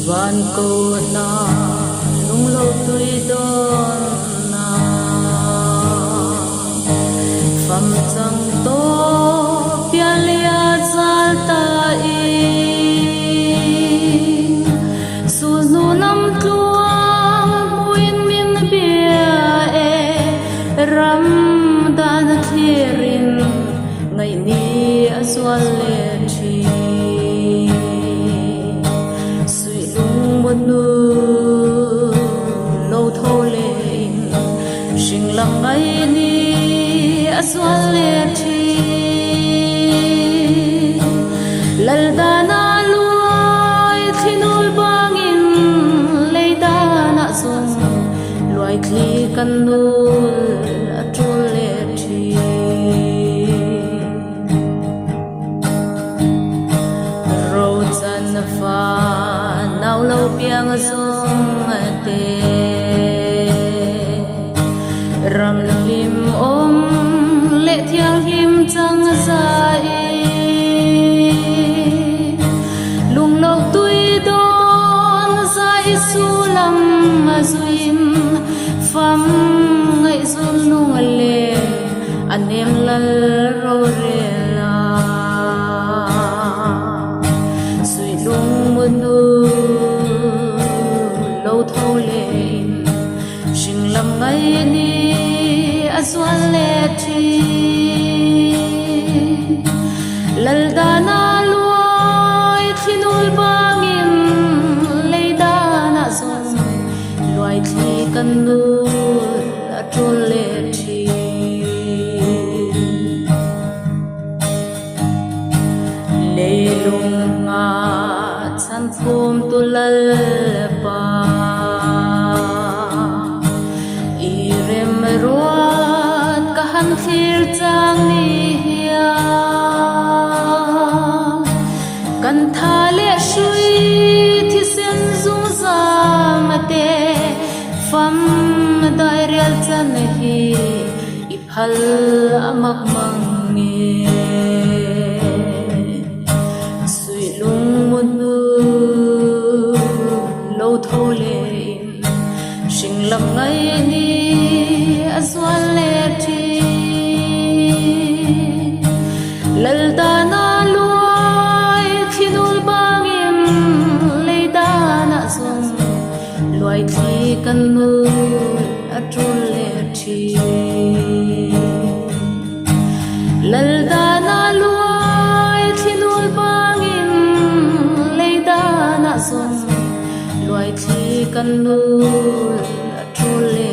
van cô na lung lâu tùy đón na phẩm chẳng to bia lia zal ta in su nu nam tuang muin min bia ram dan thirin ngày ni aswal le chi suy lung một nu lâu thâu lên sinh lặng ngày ni aswal le chi lal dana luai thinul bangin leidana sung luai thi kanul atul le chi rozan fa nau lâu piang sung te ram lim om lệ thiang him chang sai lung lâu tui don sai su lam azuim pham ngai zul nung le anem lal ro re la sui lung munu lâu thâu lên sinh lam ngai ni aswal le thi lal dana luai thinul bangin leidana zon luai thi kanul atul le thi leilung nga chan phum tu lal pa irem ruat ka han thir chang ni hiya kan tha le shui thi sen zung zam te fam dai rel chan hi I phal amak mang nge sui lung mun nu lâu thâu lên sinh lam ngày ni aswal le thi lal dana luai thinul bangin leidana zong luai thi kanul atul le thi lal dana luai thinul bangin leidana zong luai thi kanul atul le